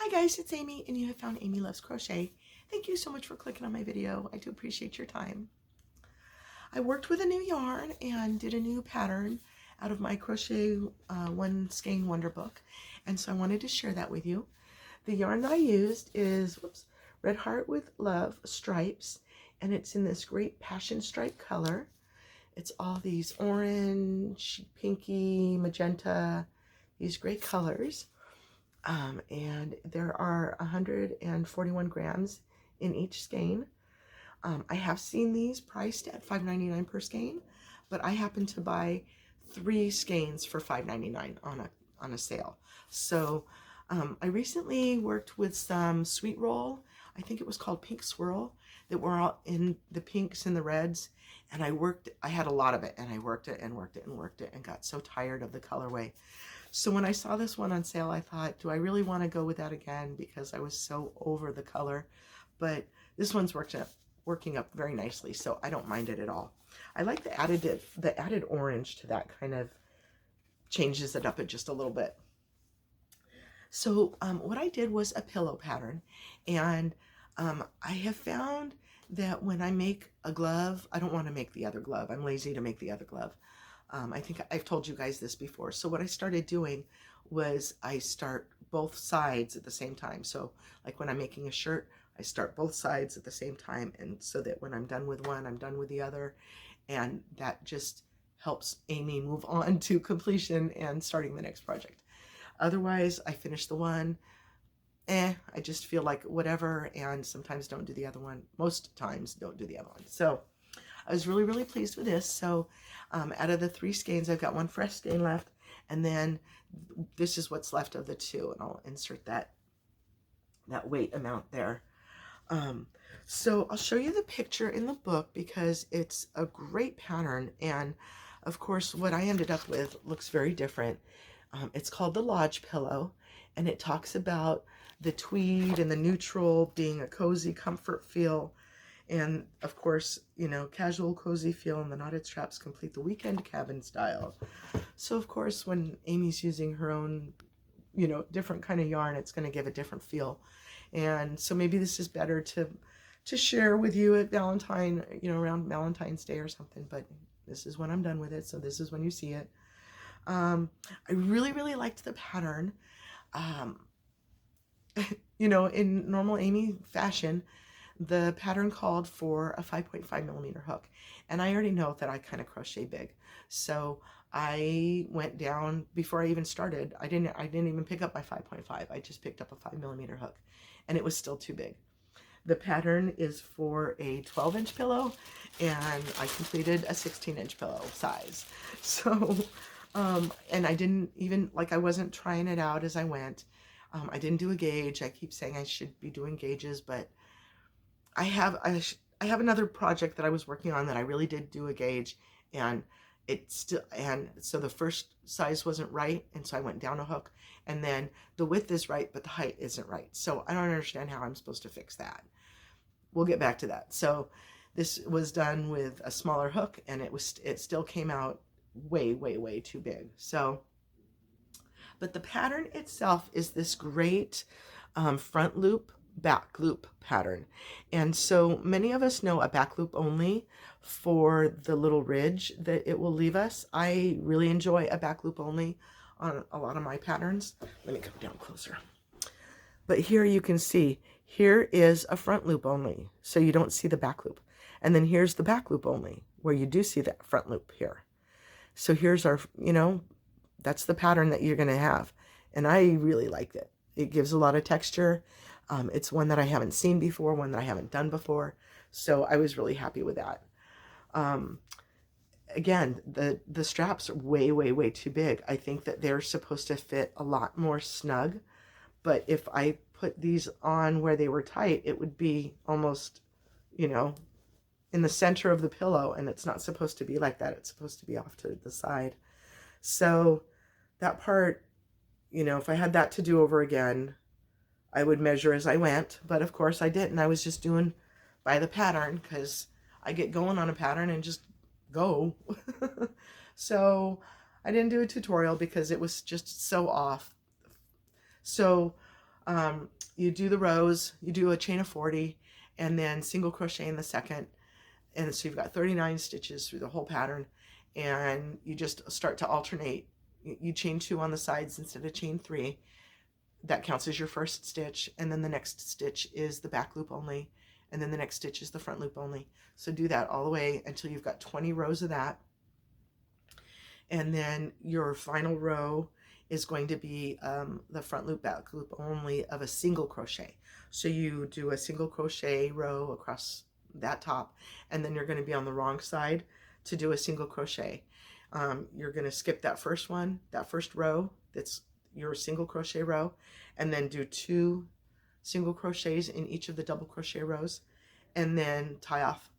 Hi guys, it's Amy and you have found Amy Loves Crochet. Thank you so much for clicking on my video. I do appreciate your time. I worked with a new yarn and did a new pattern out of my Crochet One Skein Wonder book. And so I wanted to share that with you. The yarn that I used is Red Heart with Love Stripes, and it's in this great passion stripe color. It's all these orange, pinky, magenta, these great colors. And there are 141 grams in each skein. I have seen these priced at $5.99 per skein, but I happen to buy 3 skeins for $5.99 on a sale. So I recently worked with some sweet roll. I think it was called Pink Swirl, that were all in the pinks and the reds. And I had a lot of it, and I worked it and worked it and worked it and got so tired of the colorway. So when I saw this one on sale, I thought, do I really want to go with that again? Because I was so over the color. But this one's working up very nicely, so I don't mind it at all. I like the added orange to that, kind of changes it up just a little bit. So what I did was a pillow pattern, and I have found that when I make a glove, I don't want to make the other glove. I'm lazy to make the other glove. I think I've told you guys this before. So what I started doing was I start both sides at the same time. So like when I'm making a shirt, I start both sides at the same time, and so that when I'm done with one, I'm done with the other. And that just helps Amy move on to completion and starting the next project. Otherwise, I finish the one, I just feel like whatever, and sometimes don't do the other one. Most times don't do the other one. So I was really, really pleased with this. So out of the 3 skeins, I've got 1 fresh skein left, and then this is what's left of the 2, and I'll insert that weight amount there. So I'll show you the picture in the book because it's a great pattern, and of course what I ended up with looks very different. It's called the Lodge Pillow, and it talks about the tweed and the neutral being a cozy comfort feel. And of course, you know, casual cozy feel, and the knotted straps complete the weekend cabin style. So of course, when Amy's using her own, you know, different kind of yarn, it's going to give a different feel. And so maybe this is better to share with you at Valentine, you know, around Valentine's Day or something. But this is when I'm done with it, so this is when you see it. I really, really liked the pattern. You know, in normal Amy fashion, the pattern called for a 5.5 millimeter hook, and I already know that I kind of crochet big, so I went down before I even started. I didn't even pick up my 5.5. I just picked up a 5 millimeter hook, and it was still too big. The pattern is for a 12-inch pillow, and I completed a 16-inch pillow size. So and I didn't even, like, I wasn't trying it out as I went. I didn't do a gauge. I keep saying I should be doing gauges, but I have another project that I was working on that I really did do a gauge, and so the first size wasn't right, and so I went down a hook, and then the width is right, but the height isn't right. So I don't understand how I'm supposed to fix that. We'll get back to that. So this was done with a smaller hook, and it still came out way, way, way too big. So, but the pattern itself is this great front loop, back loop pattern. And so many of us know a back loop only for the little ridge that it will leave us. I really enjoy a back loop only on a lot of my patterns. Let me come down closer. But here you can see, here is a front loop only, so you don't see the back loop. And then here's the back loop only, where you do see that front loop here. So here's our, you know, that's the pattern that you're going to have. And I really liked it. It gives a lot of texture. It's one that I haven't seen before, one that I haven't done before. So I was really happy with that. Again, the straps are way, way, way too big. I think that they're supposed to fit a lot more snug. But if I put these on where they were tight, it would be almost, you know, in the center of the pillow, and it's not supposed to be like that. It's supposed to be off to the side. So that part, you know, if I had that to do over again, I would measure as I went, but of course I didn't. I was just doing by the pattern because I get going on a pattern and just go. So I didn't do a tutorial because it was just so off. So You do the rows, you do a chain of 40, and then single crochet in the second. And so you've got 39 stitches through the whole pattern, and you just start to alternate. You chain 2 on the sides instead of chain 3. That counts as your first stitch, and then the next stitch is the back loop only, and then the next stitch is the front loop only. So do that all the way until you've got 20 rows of that. And then your final row is going to be the front loop, back loop only of a single crochet. So you do a single crochet row across that top, and then you're going to be on the wrong side to do a single crochet. You're going to skip that first one, that first row, that's your single crochet row, and then do 2 single crochets in each of the double crochet rows, and then tie off,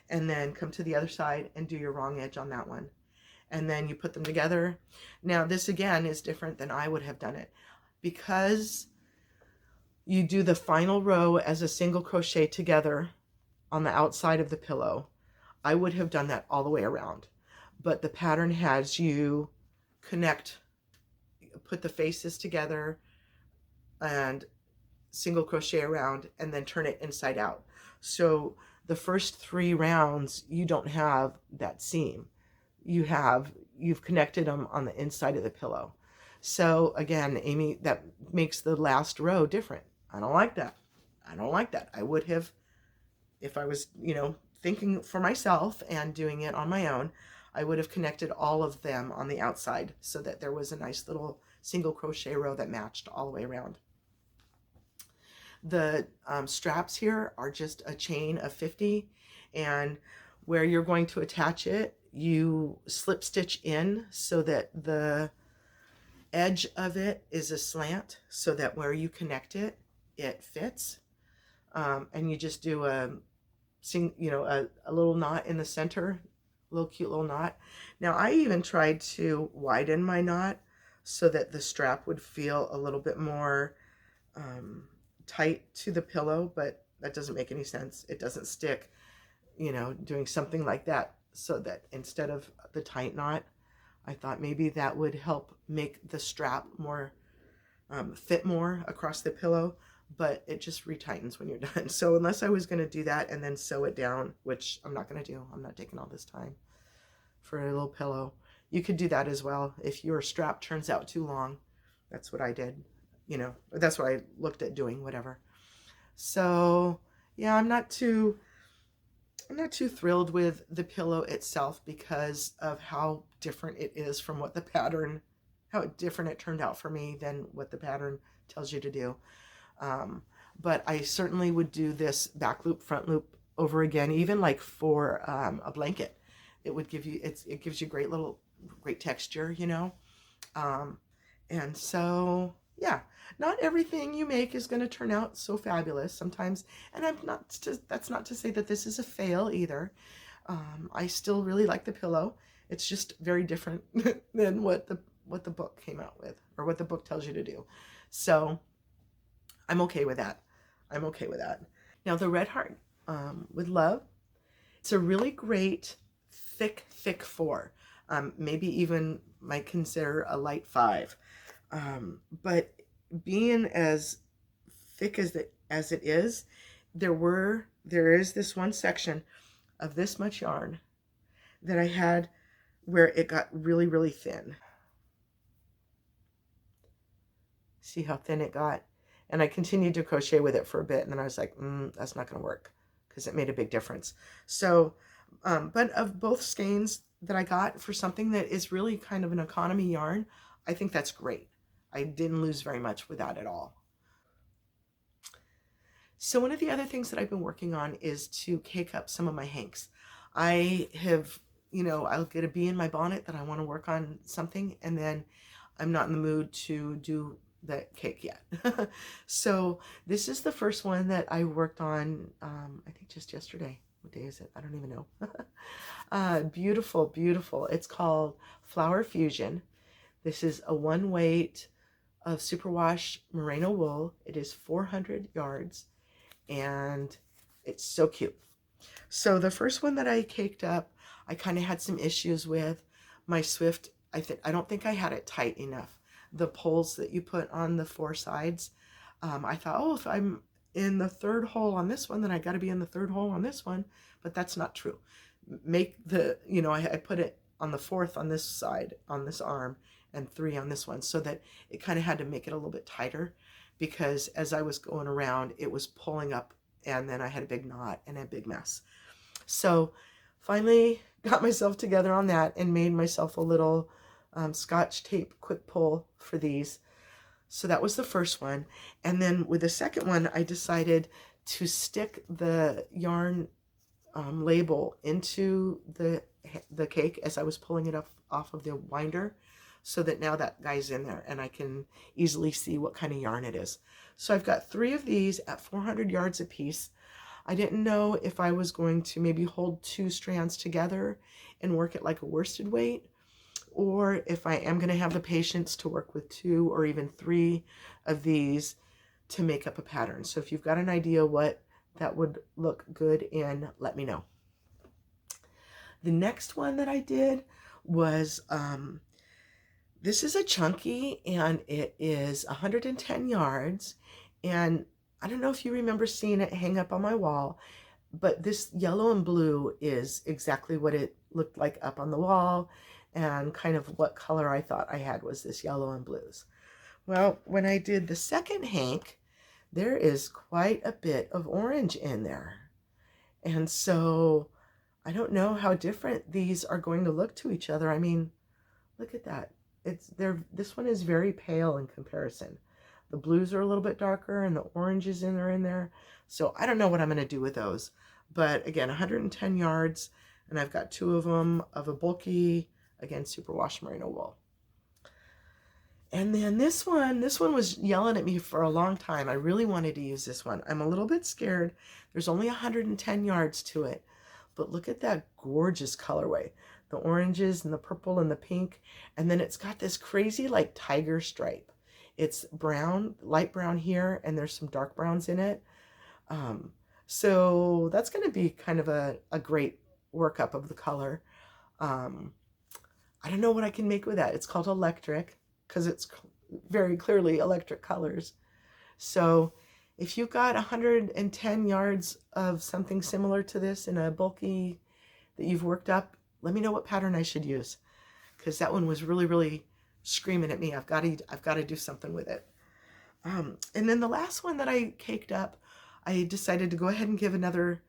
and then come to the other side and do your wrong edge on that one. And then you put them together. Now this again is different than I would have done it, because you do the final row as a single crochet together on the outside of the pillow. I would have done that all the way around, but the pattern has you connect, put the faces together and single crochet around, and then turn it inside out. So the first 3 rounds you don't have that seam. You've connected them on the inside of the pillow. So again, Amy, that makes the last row different. I don't like that. I don't like that. I would have, if I was, thinking for myself and doing it on my own, I would have connected all of them on the outside so that there was a nice little single crochet row that matched all the way around. The straps here are just a chain of 50, and where you're going to attach it, you slip stitch in so that the edge of it is a slant, so that where you connect it, it fits. And you just do a little knot in the center, a little cute little knot. Now I even tried to widen my knot so that the strap would feel a little bit more tight to the pillow, but that doesn't make any sense. It doesn't stick, doing something like that, so that instead of the tight knot, I thought maybe that would help make the strap more fit more across the pillow, but it just retightens when you're done. So unless I was going to do that and then sew it down, which I'm not going to do, I'm not taking all this time for a little pillow. You could do that as well if your strap turns out too long. That's what I did, that's what I looked at doing, whatever. So yeah, I'm not too thrilled with the pillow itself because of how different it is from what the pattern, how different it turned out for me than what the pattern tells you to do. But I certainly would do this back loop, front loop over again, even like for a blanket. It would give you, it gives you great texture, and so, yeah, not everything you make is going to turn out so fabulous sometimes. And that's not to say that this is a fail either. I still really like the pillow. It's just very different than what the book came out with, or what the book tells you to do. So I'm okay with that. I'm okay with that. Now the Red Heart with Love, it's a really great thick 4. Maybe even might consider a light 5. But being as thick as it is, there is this one section of this much yarn that I had where it got really, really thin. See how thin it got? And I continued to crochet with it for a bit, and then I was like, that's not going to work, because it made a big difference. So, but of both skeins that I got for something that is really kind of an economy yarn, I think that's great. I didn't lose very much with that at all. So one of the other things that I've been working on is to cake up some of my hanks. I have, I'll get a bee in my bonnet that I want to work on something, and then I'm not in the mood to do that cake yet. So this is the first one that I worked on, I think just yesterday. What day is it? I don't even know. Beautiful, beautiful. It's called Flower Fusion. This is a 1 weight of superwash merino wool. It is 400 yards, and it's so cute. So the first one that I caked up, I kind of had some issues with my Swift. I don't think I had it tight enough. The poles that you put on the 4 sides, I thought, oh, if I'm in the third hole on this one, then I got to be in the third hole on this one. But that's not true. Make the, I put it on the fourth on this side, on this arm, and 3 on this one, so that it kind of had to make it a little bit tighter, because as I was going around, it was pulling up, and then I had a big knot and a big mess. So finally got myself together on that and made myself a little Scotch tape quick pull for these. So that was the first one. And then with the second one, I decided to stick the yarn label into the cake as I was pulling it off of the winder, so that now that guy's in there and I can easily see what kind of yarn it is. So I've got 3 of these at 400 yards a piece. I didn't know if I was going to maybe hold 2 strands together and work it like a worsted weight, or if I am going to have the patience to work with 2 or even 3 of these to make up a pattern. So if you've got an idea what that would look good in, let me know. The next one that I did was, this is a chunky, and it is 110 yards. And I don't know if you remember seeing it hang up on my wall, but this yellow and blue is exactly what it looked like up on the wall, and kind of what color I thought I had was this yellow and blues. Well, when I did the second hank, there is quite a bit of orange in there. And so I don't know how different these are going to look to each other. I mean, look at that. This one is very pale in comparison. The blues are a little bit darker and the oranges are in there. So I don't know what I'm going to do with those. But again, 110 yards, and I've got 2 of them of a bulky, again, superwash merino wool. And then this one was yelling at me for a long time. I really wanted to use this one. I'm a little bit scared. There's only 110 yards to it, but look at that gorgeous colorway. The oranges and the purple and the pink, and then it's got this crazy like tiger stripe. It's brown, light brown here, and there's some dark browns in it. So that's going to be kind of a great workup of the color. I don't know what I can make with that. It's called electric because it's very clearly electric colors. So if you've got 110 yards of something similar to this in a bulky that you've worked up, let me know what pattern I should use, because that one was really, really screaming at me. I've got to do something with it. And then the last one that I caked up, I decided to go ahead and give another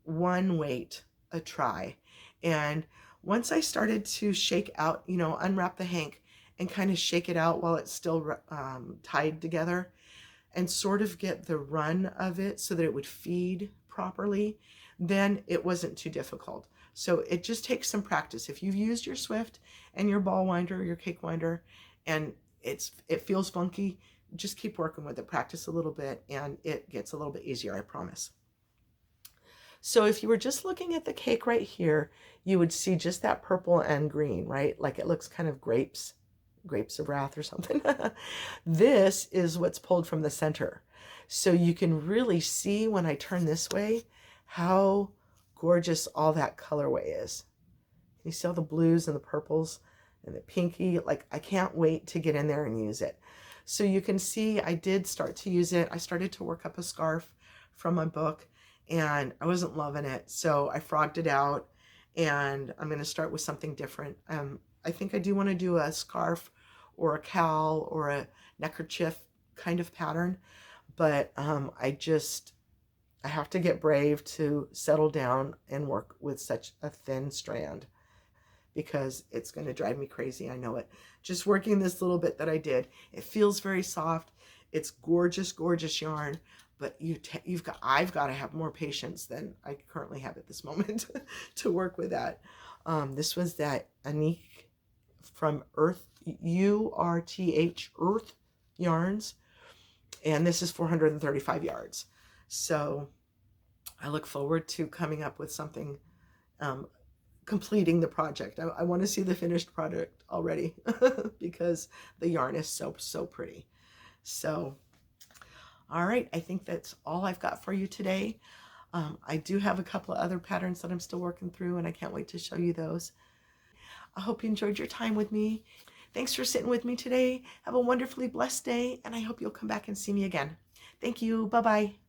one weight a try. And once I started to shake out, unwrap the hank and kind of shake it out while it's still tied together, and sort of get the run of it so that it would feed properly, then it wasn't too difficult. So it just takes some practice. If you've used your Swift and your ball winder, your cake winder, and it feels funky, just keep working with it. Practice a little bit and it gets a little bit easier, I promise. So if you were just looking at the cake right here, you would see just that purple and green, right? Like it looks kind of grapes of wrath or something. This is what's pulled from the center. So you can really see when I turn this way how gorgeous all that colorway is. You see all the blues and the purples and the pinky. Like, I can't wait to get in there and use it. So you can see I did start to use it. I started to work up a scarf from my book and I wasn't loving it. So I frogged it out and I'm going to start with something different. I think I do want to do a scarf or a cowl or a neckerchief kind of pattern, but I have to get brave to settle down and work with such a thin strand, because it's going to drive me crazy. I know it. Just working this little bit that I did, it feels very soft. It's gorgeous, gorgeous yarn, but I've got to have more patience than I currently have at this moment to work with that. This was that Anique from URTH Earth Yarns, and this is 435 yards. So I look forward to coming up with something, completing the project. I want to see the finished product already because the yarn is so pretty. So, all right, I think that's all I've got for you today. I do have a couple of other patterns that I'm still working through, and I can't wait to show you those. I hope you enjoyed your time with me. Thanks for sitting with me today. Have a wonderfully blessed day, and I hope you'll come back and see me again. Thank you. Bye-bye.